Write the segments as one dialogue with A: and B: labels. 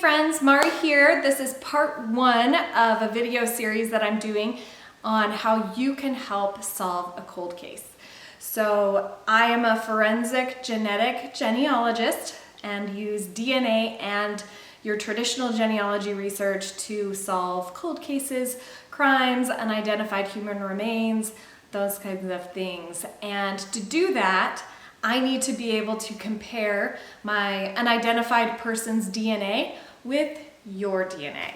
A: friends, Mari here. This is part one of a video series that I'm doing on how you can help solve a cold case. So I am a forensic genetic genealogist and use DNA and your traditional genealogy research to solve cold cases, crimes, unidentified human remains, those kinds of things. And to do that, I need to be able to compare my unidentified person's DNA with your DNA.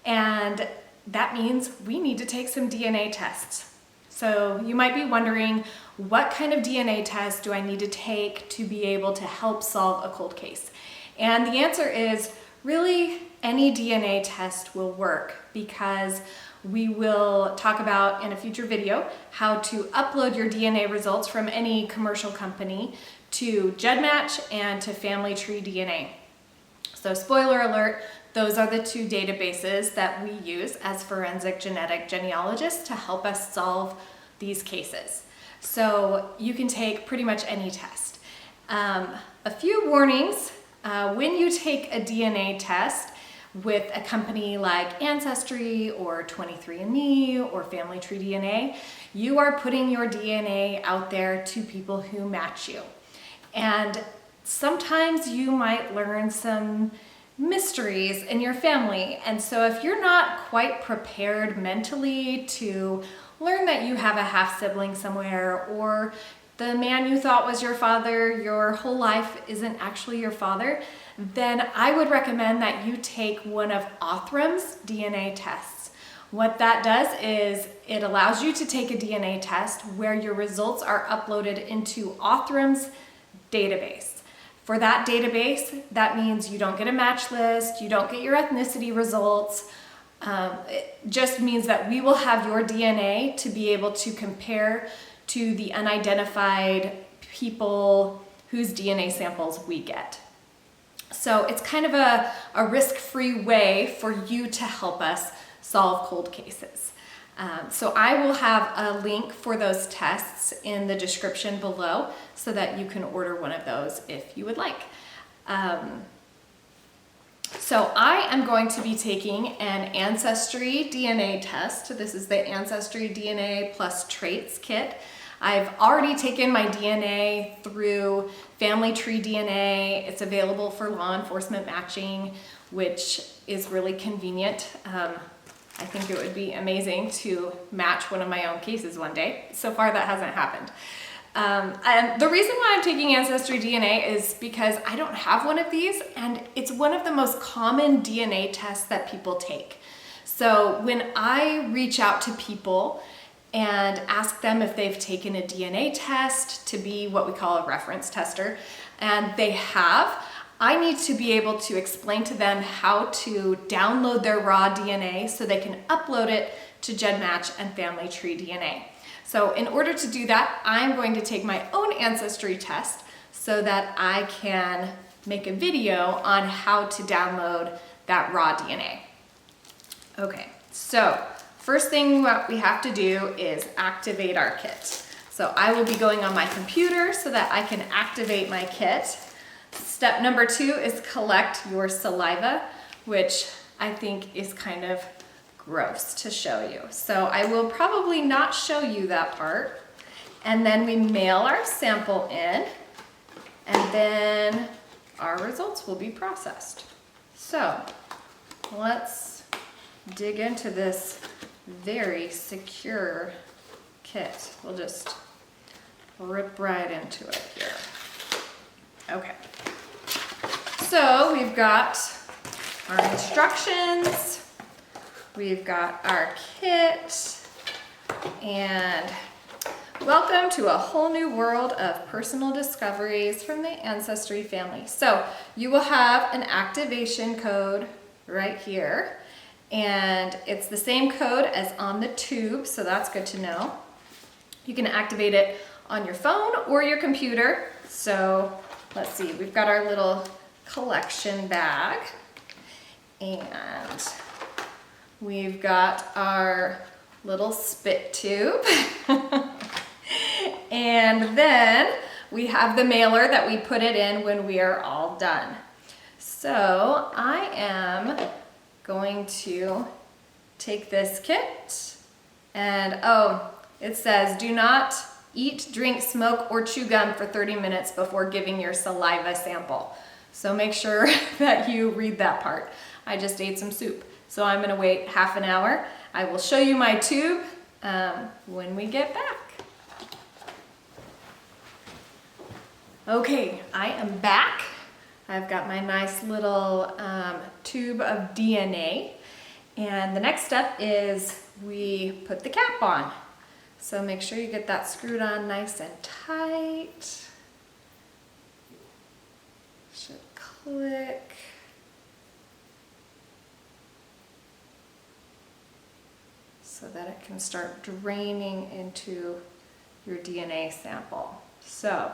A: And that means we need to take some DNA tests. So you might be wondering, what kind of DNA test do I need to take to be able to help solve a cold case? And the answer is really any DNA test will work, because we will talk about in a future video how to upload your DNA results from any commercial company to GEDmatch and to Family Tree DNA. So spoiler alert, those are the two databases that we use as forensic genetic genealogists to help us solve these cases. So you can take pretty much any test. A few warnings. When you take a DNA test with a company like Ancestry or 23andMe or Family Tree DNA, you are putting your DNA out there to people who match you. And sometimes you might learn some mysteries in your family. And so if you're not quite prepared mentally to learn that you have a half sibling somewhere, or the man you thought was your father your whole life isn't actually your father, then I would recommend that you take one of Othram's DNA tests. What that does is it allows you to take a DNA test where your results are uploaded into Othram's database. For that database, that means you don't get a match list, you don't get your ethnicity results. It just means that we will have your DNA to be able to compare to the unidentified people whose DNA samples we get. So it's kind of a risk-free way for you to help us solve cold cases. So I will have a link for those tests in the description below so that you can order one of those if you would like. So I am going to be taking an Ancestry DNA test. This is the Ancestry DNA plus traits kit. I've already taken my DNA through Family Tree DNA. It's available for law enforcement matching, which is really convenient. I think it would be amazing to match one of my own cases one day. So far that hasn't happened. And the reason why I'm taking Ancestry DNA is because I don't have one of these, and it's one of the most common DNA tests that people take. So when I reach out to people and ask them if they've taken a DNA test to be what we call a reference tester, and they have, I need to be able to explain to them how to download their raw DNA so they can upload it to GEDmatch and Family Tree DNA. So in order to do that, I'm going to take my own Ancestry test so that I can make a video on how to download that raw DNA. Okay, so first thing what we have to do is activate our kit. So I will be going on my computer so that I can activate my kit. Step number 2 is collect your saliva, which I think is kind of gross to show you. So I will probably not show you that part. And then we mail our sample in, and then our results will be processed. So let's dig into this very secure kit. We'll just rip right into it here. Okay. So we've got our instructions, we've got our kit, and welcome to a whole new world of personal discoveries from the Ancestry family. So you will have an activation code right here, and it's the same code as on the tube, so that's good to know. You can activate it on your phone or your computer. So let's see, we've got our little collection bag, and we've got our little spit tube. And then we have the mailer that we put it in when we are all done. So I am going to take this kit and it says do not eat, drink, smoke, or chew gum for 30 minutes before giving your saliva sample. So make sure that you read that part. I just ate some soup, so I'm gonna wait half an hour. I will show you my tube when we get back. Okay, I am back. I've got my nice little tube of DNA. And the next step is we put the cap on. So make sure you get that screwed on nice and tight. Should click. So that it can start draining into your DNA sample. So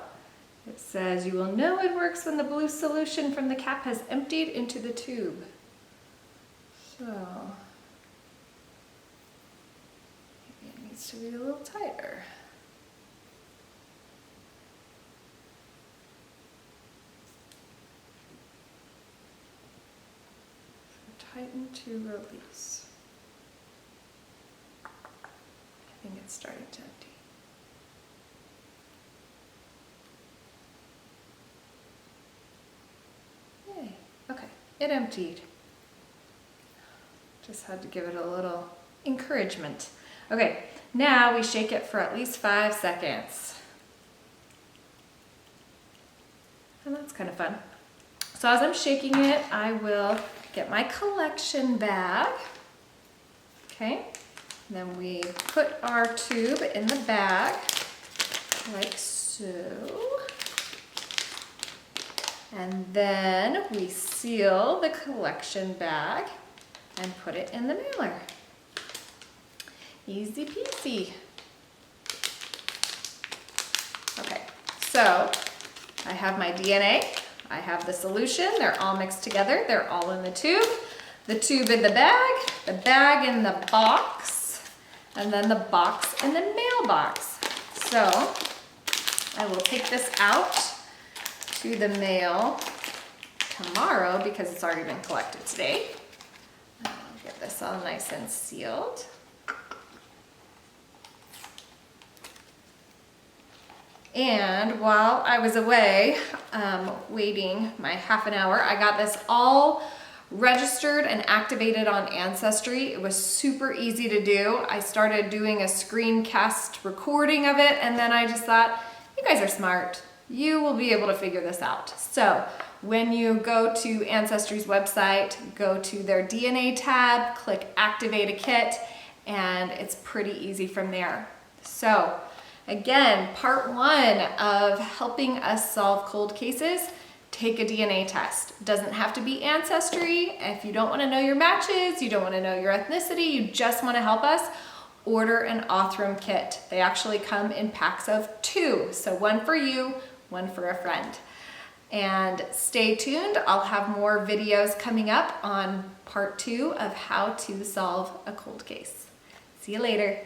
A: it says you will know it works when the blue solution from the cap has emptied into the tube. So maybe it needs to be a little tighter. So tighten to release. I think it's starting to empty. Yay. Okay, it emptied. Just had to give it a little encouragement. Okay, now we shake it for at least 5 seconds. And that's kind of fun. So as I'm shaking it, I will get my collection bag. Okay, then we put our tube in the bag, like so. And then we seal the collection bag and put it in the mailer. Easy peasy. Okay, so I have my DNA, I have the solution, they're all mixed together, they're all in the tube in the bag in the box, and then the box in the mailbox. So I will take this out to the mail tomorrow because it's already been collected today. I'll get this all nice and sealed. And while I was away waiting my half an hour, I got this all registered and activated on Ancestry. It was super easy to do. I started doing a screencast recording of it, and then I just thought, you guys are smart. You will be able to figure this out. So when you go to Ancestry's website, go to their DNA tab, click Activate a Kit, and it's pretty easy from there. So again, part 1 of helping us solve cold cases, take a DNA test. Doesn't have to be Ancestry. If you don't want to know your matches, you don't want to know your ethnicity, you just want to help us, order an Othram kit. They actually come in packs of 2. So 1 for you, 1 for a friend. And stay tuned. I'll have more videos coming up on part 2 of how to solve a cold case. See you later.